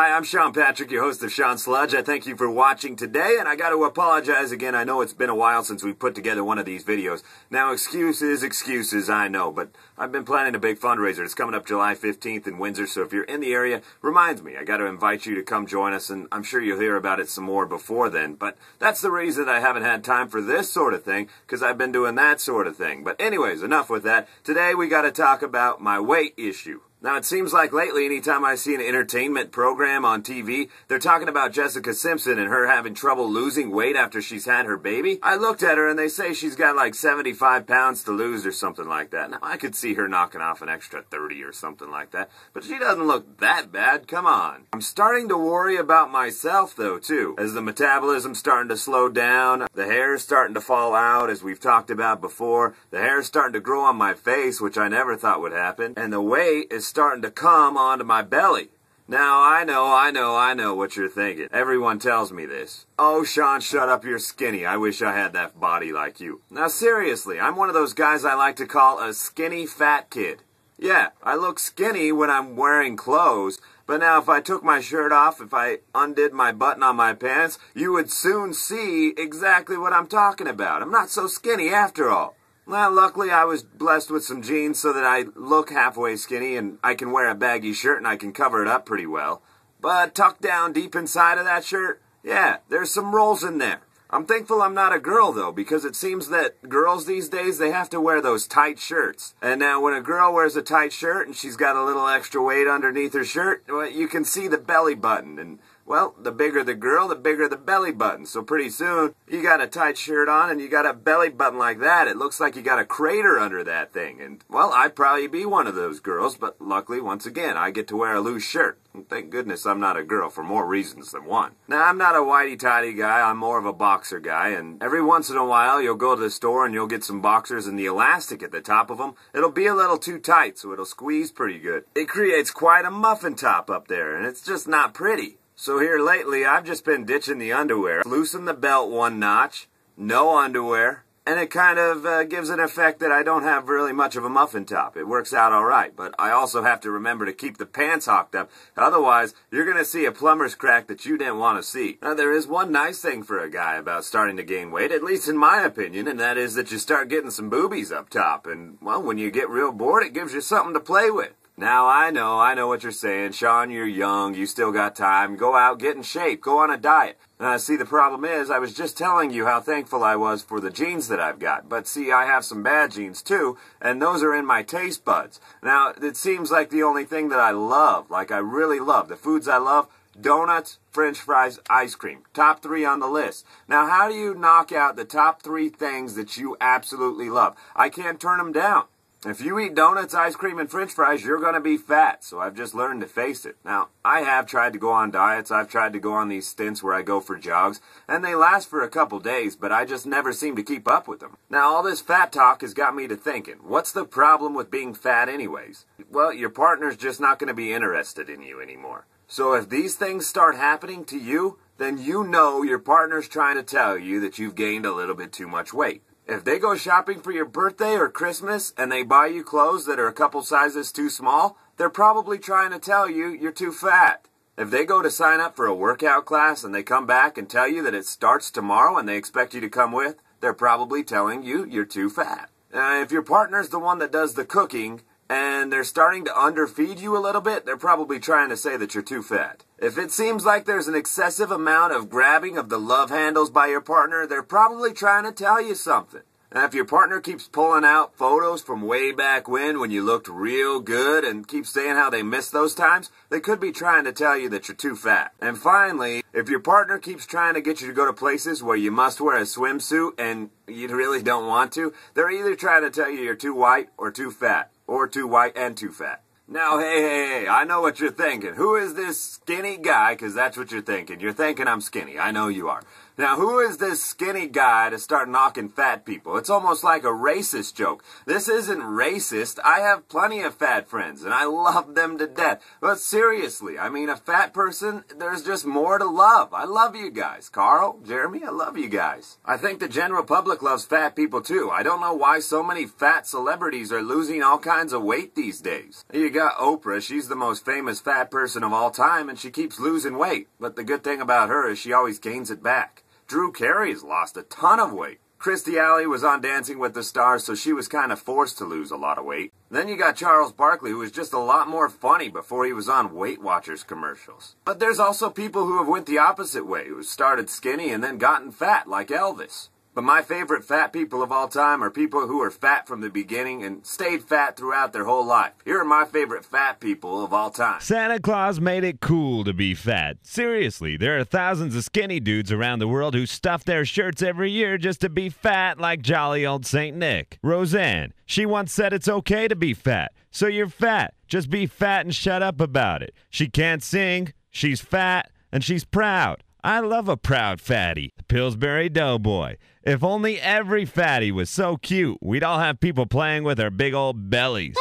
Hi, I'm Shawn Patrick, your host of Shawn Sludge. I thank you for watching today, and I got to apologize again. I know it's been a while since we put together one of these videos. Now, excuses, I know, but I've been planning a big fundraiser. It's coming up July 15th in Windsor, so if you're in the area, reminds me. I got to invite you to come join us, and I'm sure you'll hear about it some more before then. But that's the reason I haven't had time for this sort of thing, because I've been doing that sort of thing. But anyways, enough with that. Today, we got to talk about my weight issue. Now, it seems like lately, anytime I see an entertainment program on TV, they're talking about Jessica Simpson and her having trouble losing weight after she's had her baby. I looked at her and they say she's got like 75 pounds to lose or something like that. Now, I could see her knocking off an extra 30 or something like that, but she doesn't look that bad. Come on. I'm starting to worry about myself, though, too. As the metabolism's starting to slow down, the hair's starting to fall out, as we've talked about before. The hair's starting to grow on my face, which I never thought would happen, and the weight is starting to come onto my belly. Now, I know what you're thinking. Everyone tells me this. Oh, Shawn, shut up, you're skinny. I wish I had that body like you. Now, seriously, I'm one of those guys I like to call a skinny fat kid. Yeah, I look skinny when I'm wearing clothes, but now if I took my shirt off, if I undid my button on my pants, you would soon see exactly what I'm talking about. I'm not so skinny after all. Well, luckily I was blessed with some jeans so that I look halfway skinny and I can wear a baggy shirt and I can cover it up pretty well. But tucked down deep inside of that shirt, yeah, there's some rolls in there. I'm thankful I'm not a girl, though, because it seems that girls these days, they have to wear those tight shirts. And now when a girl wears a tight shirt and she's got a little extra weight underneath her shirt, well, you can see the belly button. And, well, the bigger the girl, the bigger the belly button. So pretty soon, you got a tight shirt on and you got a belly button like that. It looks like you got a crater under that thing. And, well, I'd probably be one of those girls, but luckily, once again, I get to wear a loose shirt. And thank goodness I'm not a girl for more reasons than one. Now, I'm not a whitey-tighty guy. I'm more of a boxer guy. And every once in a while, you'll go to the store and you'll get some boxers and the elastic at the top of them, it'll be a little too tight, so it'll squeeze pretty good. It creates quite a muffin top up there, and it's just not pretty. So here lately, I've just been ditching the underwear. Loosen the belt one notch, no underwear, and it kind of gives an effect that I don't have really much of a muffin top. It works out all right, but I also have to remember to keep the pants hocked up. Otherwise, you're going to see a plumber's crack that you didn't want to see. Now, there is one nice thing for a guy about starting to gain weight, at least in my opinion, and that is that you start getting some boobies up top. And, well, when you get real bored, it gives you something to play with. Now, I know what you're saying. Shawn, you're young, you still got time. Go out, get in shape, go on a diet. See, the problem is, I was just telling you how thankful I was for the genes that I've got. But see, I have some bad genes too, and those are in my taste buds. Now, it seems like the only thing that I love, like I really love, the foods I love, donuts, French fries, ice cream. Top 3 on the list. Now, how do you knock out the top 3 things that you absolutely love? I can't turn them down. If you eat donuts, ice cream, and French fries, you're going to be fat, so I've just learned to face it. Now, I have tried to go on diets. I've tried to go on these stints where I go for jogs, and they last for a couple days, but I just never seem to keep up with them. Now, all this fat talk has got me to thinking, what's the problem with being fat anyways? Well, your partner's just not going to be interested in you anymore. So if these things start happening to you, then you know your partner's trying to tell you that you've gained a little bit too much weight. If they go shopping for your birthday or Christmas and they buy you clothes that are a couple sizes too small, they're probably trying to tell you you're too fat. If they go to sign up for a workout class and they come back and tell you that it starts tomorrow and they expect you to come with, they're probably telling you you're too fat. If your partner's the one that does the cooking and they're starting to underfeed you a little bit, they're probably trying to say that you're too fat. If it seems like there's an excessive amount of grabbing of the love handles by your partner, they're probably trying to tell you something. And if your partner keeps pulling out photos from way back when you looked real good and keeps saying how they miss those times, they could be trying to tell you that you're too fat. And finally, if your partner keeps trying to get you to go to places where you must wear a swimsuit and you really don't want to, they're either trying to tell you you're too white or too fat, or too white and too fat. Now, hey, I know what you're thinking. Who is this skinny guy? Because that's what you're thinking. You're thinking I'm skinny. I know you are. Now, who is this skinny guy to start knocking fat people? It's almost like a racist joke. This isn't racist. I have plenty of fat friends, and I love them to death. But seriously, I mean, a fat person, there's just more to love. I love you guys. Carl, Jeremy, I love you guys. I think the general public loves fat people, too. I don't know why so many fat celebrities are losing all kinds of weight these days. You got Oprah. She's the most famous fat person of all time, and she keeps losing weight. But the good thing about her is she always gains it back. Drew Carey's lost a ton of weight. Kirstie Alley was on Dancing with the Stars, so she was kind of forced to lose a lot of weight. Then you got Charles Barkley, who was just a lot more funny before he was on Weight Watchers commercials. But there's also people who have went the opposite way, who started skinny and then gotten fat, like Elvis. But my favorite fat people of all time are people who are fat from the beginning and stayed fat throughout their whole life. Here are my favorite fat people of all time. Santa Claus made it cool to be fat. Seriously, there are thousands of skinny dudes around the world who stuff their shirts every year just to be fat like jolly old St. Nick. Roseanne, she once said it's okay to be fat. So you're fat. Just be fat and shut up about it. She can't sing, she's fat, and she's proud. I love a proud fatty, the Pillsbury Doughboy. If only every fatty was so cute, we'd all have people playing with our big old bellies.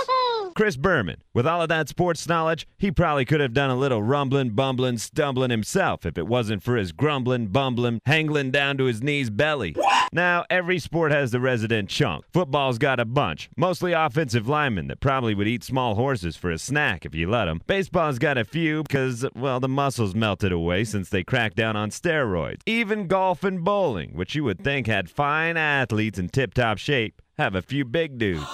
Chris Berman, with all of that sports knowledge, he probably could have done a little rumbling, bumbling, stumbling himself if it wasn't for his grumbling, bumbling, hangling down to his knees belly. Now, every sport has the resident chunk. Football's got a bunch, mostly offensive linemen that probably would eat small horses for a snack if you let them. Baseball's got a few because, well, the muscles melted away since they cracked down on steroids. Even golf and bowling, which you would think had fine athletes in tip-top shape, have a few big dudes.